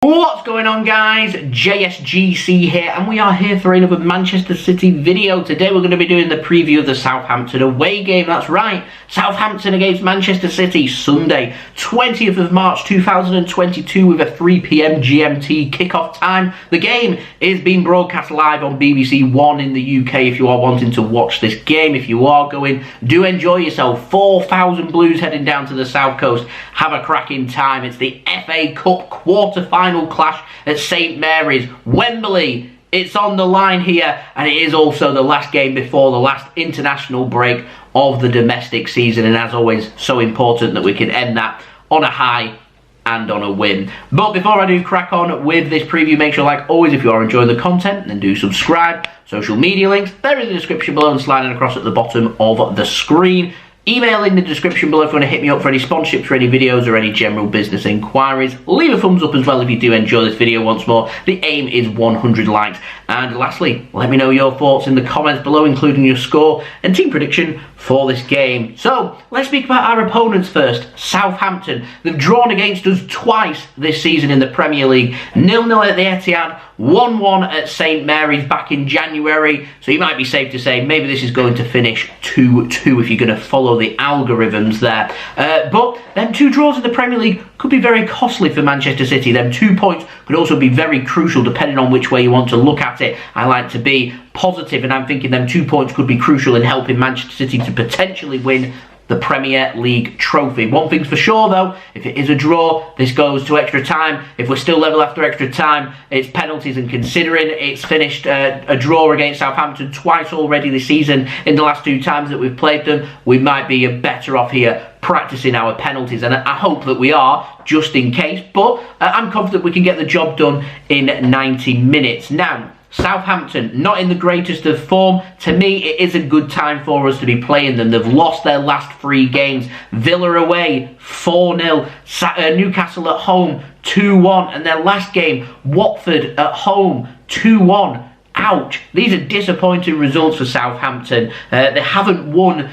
What's going on, guys? JSGC here, and we are here for another Manchester City video. Today we're going to be doing the preview of the Southampton away game. That's right, Southampton against Manchester City, Sunday 20th of March 2022 with a 3 PM GMT kickoff time. The game is being broadcast live on BBC One in the UK if you are wanting to watch this game. If you are going, do enjoy yourself. 4,000 Blues heading down to the South Coast. Have a cracking time. It's the FA Cup quarter-final clash at St Mary's, Wembley. It's on the line here, and it is also the last game before the last international break of the domestic season, and as always, so important that we can end that on a high and on a win. But before I do crack on with this preview, make sure, like always, if you are enjoying the content, then do subscribe. Social media links, they're in the description below and sliding across at the bottom of the screen. Email in the description below if you want to hit me up for any sponsorships for any videos or any general business inquiries. Leave a thumbs up as well if you do enjoy this video. Once more, the aim is 100 likes. And lastly, let me know your thoughts in the comments below, including your score and team prediction for this game. So, let's speak about our opponents first. Southampton. They've drawn against us twice this season in the Premier League. 0-0 at the Etihad, 1-1 at St Mary's back in January. So you might be safe to say maybe this is going to finish 2-2 if you're going to follow the algorithms there. But them two draws in the Premier League could be very costly for Manchester City. Them 2 points could also be very crucial depending on which way you want to look at it. I like to be positive, and I'm thinking them 2 points could be crucial in helping Manchester City to potentially win the Premier League trophy. One thing's for sure though, if it is a draw, this goes to extra time. If we're still level after extra time, it's penalties, and considering it's finished a draw against Southampton twice already this season in the last 2 times that we've played them, we might be better off here practicing our penalties, and I hope that we are, just in case, but I'm confident we can get the job done in 90 minutes. Now, Southampton, not in the greatest of form. To me, it is a good time for us to be playing them. They've lost their last 3 games. Villa away, 4-0. Newcastle at home, 2-1. And their last game, Watford at home, 2-1. Ouch. These are disappointing results for Southampton. They haven't won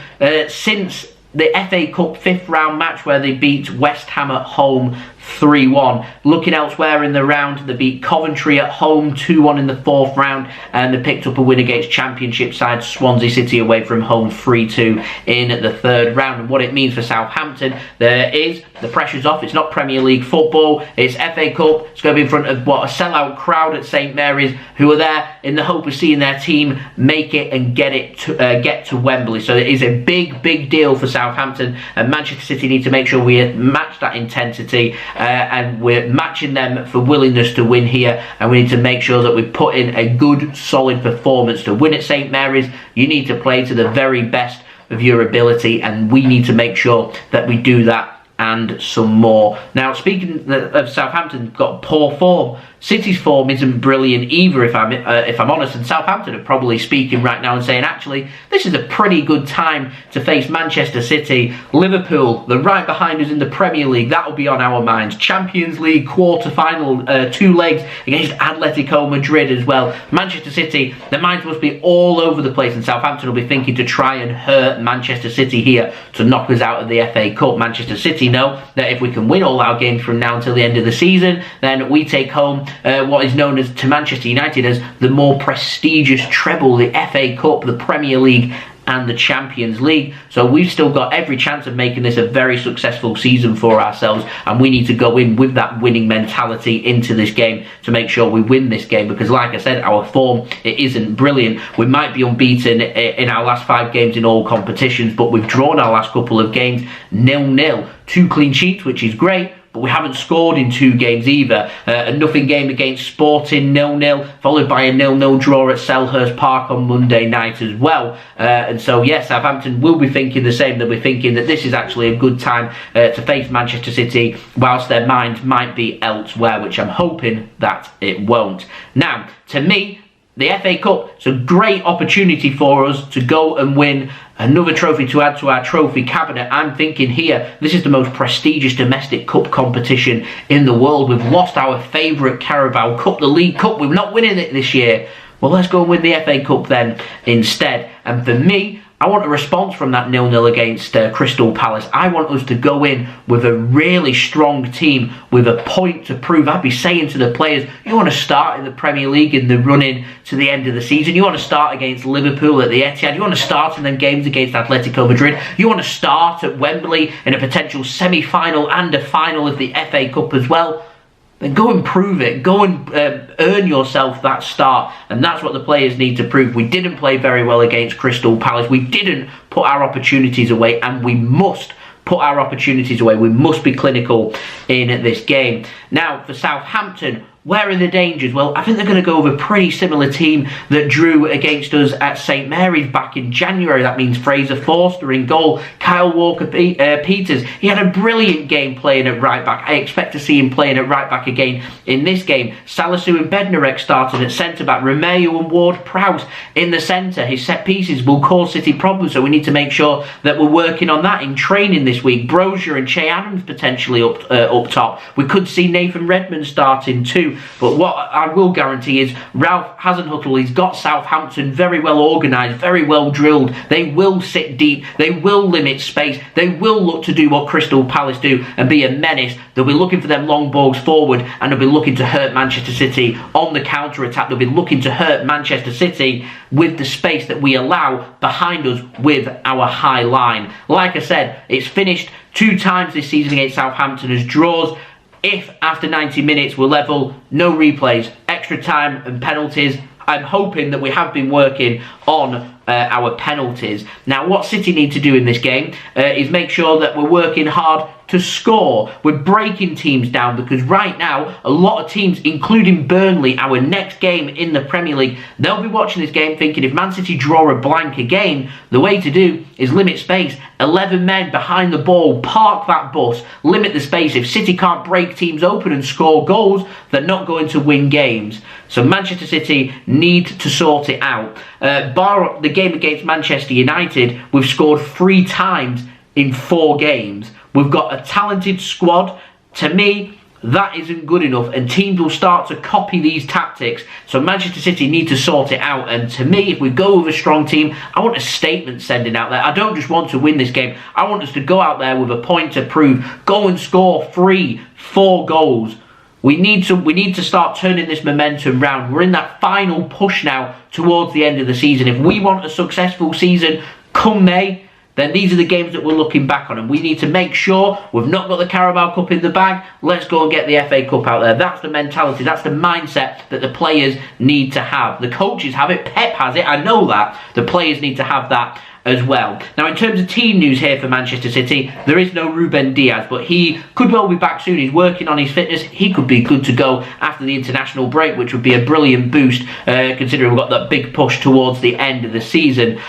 since the FA Cup 5th round match where they beat West Ham at home 3-1. Looking elsewhere in the round, they beat Coventry at home 2-1 in the 4th round, and they picked up a win against Championship side Swansea City away from home 3-2 in the 3rd round. And what it means for Southampton, there is the pressure's off. It's not Premier League football, it's FA Cup. It's going to be in front of a sellout crowd at St Mary's, who are there in the hope of seeing their team make it and get to Wembley. So it is a big deal for Southampton, and Manchester City need to make sure we match that intensity. And we're matching them for willingness to win here, and we need to make sure that we put in a good, solid performance. To win at St Mary's, you need to play to the very best of your ability, and we need to make sure that we do that and some more. Now, speaking of Southampton, got poor form. City's form isn't brilliant either, if I'm honest, and Southampton are probably speaking right now and saying, actually, this is a pretty good time to face Manchester City. Liverpool, they're right behind us in the Premier League. That'll be on our minds. Champions League quarter-final, 2 legs against Atletico Madrid as well. Manchester City, their minds must be all over the place, and Southampton will be thinking to try and hurt Manchester City here to knock us out of the FA Cup. Manchester City know that if we can win all our games from now until the end of the season, then we take home what is known as, to Manchester United, as the more prestigious treble, the FA Cup, the Premier League and the Champions League. So we've still got every chance of making this a very successful season for ourselves, and we need to go in with that winning mentality into this game to make sure we win this game, because like I said, our form, it isn't brilliant. We might be unbeaten in our last 5 games in all competitions, but we've drawn our last couple of games 0-0. 2 clean sheets, which is great, but we haven't scored in 2 games either. A nothing game against Sporting, 0-0, followed by a 0-0 draw at Selhurst Park on Monday night as well. And so, yes, Southampton will be thinking the same. They'll be thinking that this is actually a good time to face Manchester City, whilst their minds might be elsewhere, which I'm hoping that it won't. Now, to me, the FA Cup, it's a great opportunity for us to go and win another trophy to add to our trophy cabinet. I'm thinking here, this is the most prestigious domestic cup competition in the world. We've lost our favourite Carabao Cup, the League Cup. We're not winning it this year. Well, let's go and win the FA Cup then instead. And for me, I want a response from that 0-0 against Crystal Palace. I want us to go in with a really strong team with a point to prove. I'd be saying to the players, you want to start in the Premier League in the run-in to the end of the season. You want to start against Liverpool at the Etihad. You want to start in them games against Atletico Madrid. You want to start at Wembley in a potential semi-final and a final of the FA Cup as well. Then go and prove it. Go and earn yourself that start. And that's what the players need to prove. We didn't play very well against Crystal Palace. We didn't put our opportunities away, and we must put our opportunities away. We must be clinical in this game. Now, for Southampton, where are the dangers? Well, I think they're going to go with a pretty similar team that drew against us at St Mary's back in January. That means Fraser Forster in goal, Kyle Walker-Peters. He had a brilliant game playing at right back. I expect to see him playing at right back again in this game. Salisu and Bednarek started at centre back. Romeu and Ward-Prowse in the centre. His set pieces will cause City problems, so we need to make sure that we're working on that in training this week. Brozier and Che Adams potentially up top. We could see Nathan Redmond starting too. But what I will guarantee is Ralph Hasenhüttl, he's got Southampton very well organised, very well drilled. They will sit deep, they will limit space, they will look to do what Crystal Palace do and be a menace. They'll be looking for them long balls forward, and they'll be looking to hurt Manchester City on the counter-attack. They'll be looking to hurt Manchester City with the space that we allow behind us with our high line. Like I said, it's finished 2 times this season against Southampton as draws. If after 90 minutes we're level, no replays, extra time and penalties. I'm hoping that we have been working on our penalties. Now, what City need to do in this game is make sure that we're working hard to score. We're breaking teams down, because right now a lot of teams, including Burnley, our next game in the Premier League, they'll be watching this game thinking if Man City draw a blank again, the way to do is limit space. 11 men behind the ball, park that bus, limit the space. If City can't break teams open and score goals, they're not going to win games. So Manchester City need to sort it out. Bar the game against Manchester United, we've scored 3 times in 4 games. We've got a talented squad. To me, that isn't good enough, and teams will start to copy these tactics. So Manchester City need to sort it out, and to me, if we go with a strong team, I want a statement sending out there. I don't just want to win this game. I want us to go out there with a point to prove. Go and score 3, 4 goals. We need to start turning this momentum round. We're in that final push now towards the end of the season. If we want a successful season come May, then these are the games that we're looking back on, and we need to make sure we've not got the Carabao Cup in the bag. Let's go and get the FA Cup out there. That's the mentality, that's the mindset that the players need to have. The coaches have it, Pep has it, I know that. The players need to have that as well. Now, in terms of team news here for Manchester City, there is no Ruben Dias, but he could well be back soon. He's working on his fitness. He could be good to go after the international break, which would be a brilliant boost, considering we've got that big push towards the end of the season.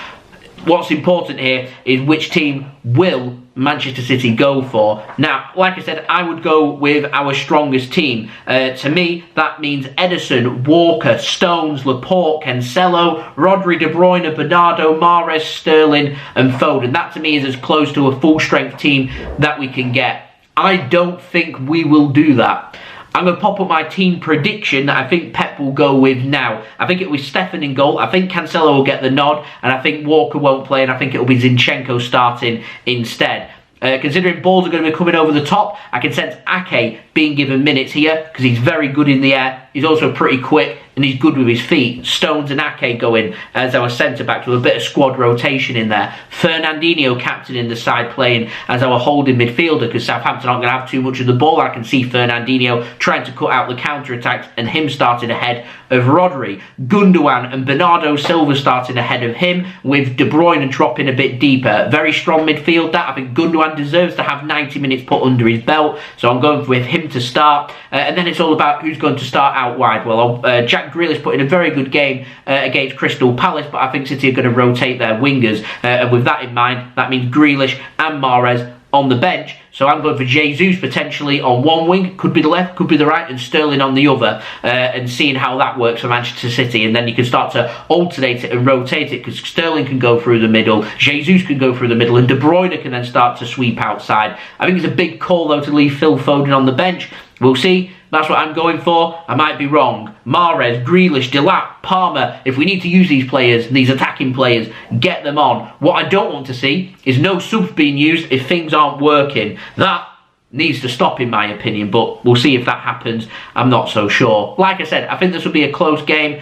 What's important here is which team will Manchester City go for. Now, like I said, I would go with our strongest team. To me, that means Ederson, Walker, Stones, Laporte, Cancelo, Rodri, De Bruyne, Bernardo, Mahrez, Sterling and Foden. That to me is as close to a full-strength team that we can get. I don't think we will do that. I'm going to pop up my team prediction that I think Pep will go with now. I think it will be Steffen in goal. I think Cancelo will get the nod. And I think Walker won't play. And I think it will be Zinchenko starting instead. Considering balls are going to be coming over the top, I can sense Ake being given minutes here because he's very good in the air. He's also pretty quick and he's good with his feet. Stones and Ake go in as our centre-backs with a bit of squad rotation in there. Fernandinho captain in the side playing as our holding midfielder because Southampton aren't going to have too much of the ball. I can see Fernandinho trying to cut out the counter-attacks and him starting ahead of Rodri. Gundogan and Bernardo Silva starting ahead of him with De Bruyne dropping a bit deeper. Very strong midfield that. I think Gundogan deserves to have 90 minutes put under his belt, so I'm going with him to start. And then it's all about who's going to start out wide. Well, Jack Grealish put in a very good game against Crystal Palace, but I think City are going to rotate their wingers. And with that in mind, that means Grealish and Mahrez on the bench. So I'm going for Jesus potentially on one wing, could be the left, could be the right, and Sterling on the other, and seeing how that works for Manchester City. And then you can start to alternate it and rotate it because Sterling can go through the middle, Jesus can go through the middle, and De Bruyne can then start to sweep outside. I think it's a big call though to leave Phil Foden on the bench. We'll see. That's what I'm going for. I might be wrong. Mahrez, Grealish, Delap, Palmer. If we need to use these players, these attacking players, get them on. What I don't want to see is no subs being used if things aren't working. That needs to stop in my opinion, but we'll see if that happens. I'm not so sure. Like I said, I think this will be a close game.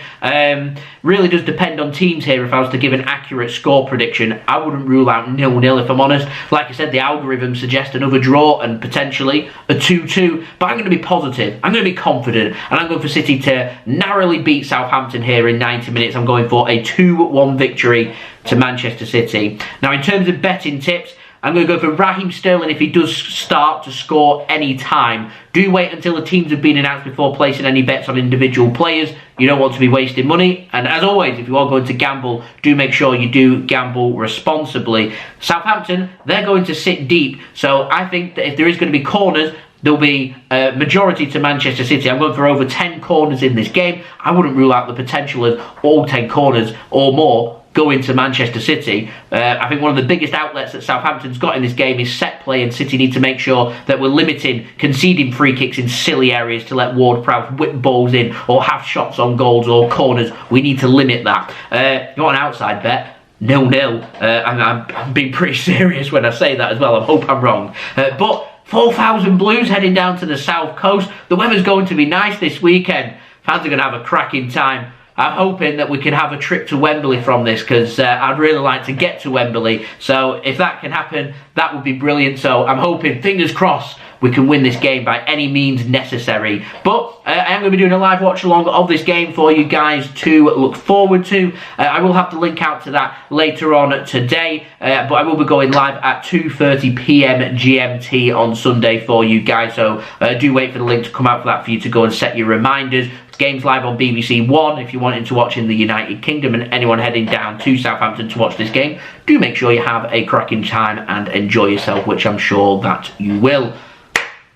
Really does depend on teams here. If I was to give an accurate score prediction, I wouldn't rule out 0-0 if I'm honest. Like I said, the algorithm suggests another draw and potentially a 2-2, but I'm going to be positive. I'm going to be confident, and I'm going for City to narrowly beat Southampton here in 90 minutes. I'm going for a 2-1 victory to Manchester City. Now, in terms of betting tips, I'm going to go for Raheem Sterling if he does start to score any time. Do wait until the teams have been announced before placing any bets on individual players. You don't want to be wasting money. And as always, if you are going to gamble, do make sure you do gamble responsibly. Southampton, they're going to sit deep. So I think that if there is going to be corners, there'll be a majority to Manchester City. I'm going for over 10 corners in this game. I wouldn't rule out the potential of all 10 corners or more going to Manchester City. I think one of the biggest outlets that Southampton's got in this game is set play, and City need to make sure that we're limiting conceding free kicks in silly areas to let Ward-Prowse whip balls in or have shots on goals or corners. We need to limit that. You want an outside bet? 0-0. I'm being pretty serious when I say that as well. I hope I'm wrong. But 4,000 Blues heading down to the south coast. The weather's going to be nice this weekend. Fans are going to have a cracking time. I'm hoping that we can have a trip to Wembley from this, because I'd really like to get to Wembley. So if that can happen, that would be brilliant. So I'm hoping, fingers crossed, we can win this game by any means necessary. But I am going to be doing a live watch along of this game for you guys to look forward to. I will have to link out to that later on today, but I will be going live at 2:30 PM GMT on Sunday for you guys. So do wait for the link to come out for that for you to go and set your reminders. Game's live on BBC One if you're wanting to watch in the United Kingdom, and anyone heading down to Southampton to watch this game, do make sure you have a cracking time and enjoy yourself, which I'm sure that you will.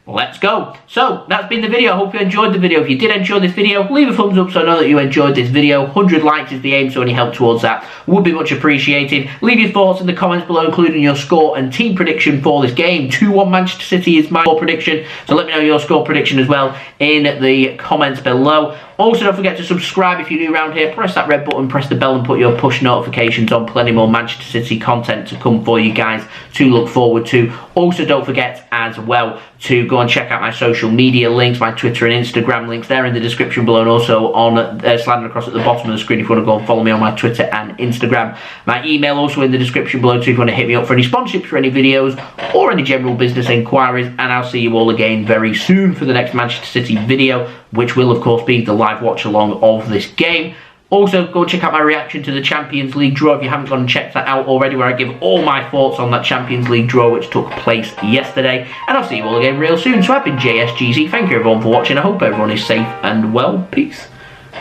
Let's go. So that's been the video. I hope you enjoyed the video. If you did enjoy this video, leave a thumbs up so I know that you enjoyed this video. 100 likes is the aim, so any help towards that would be much appreciated. Leave your thoughts in the comments below, including your score and team prediction for this game. 2-1 Manchester City is my score prediction, so let me know your score prediction as well in the comments below. Also, don't forget to subscribe if you're new around here. Press that red button, press the bell, and put your push notifications on. Plenty more Manchester City content to come for you guys to look forward to. Also, don't forget as well to go and check out my social media links, my Twitter and Instagram links. They're in the description below, and also on sliding across at the bottom of the screen if you want to go and follow me on my Twitter and Instagram. My email also in the description below too if you want to hit me up for any sponsorships for any videos or any general business inquiries. And I'll see you all again very soon for the next Manchester City video, which will of course be the live watch along of this game. Also, go check out my reaction to the Champions League draw if you haven't gone and checked that out already, where I give all my thoughts on that Champions League draw which took place yesterday. And I'll see you all again real soon. So I've been JSGC. Thank you everyone for watching. I hope everyone is safe and well. Peace.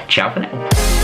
Ciao for now.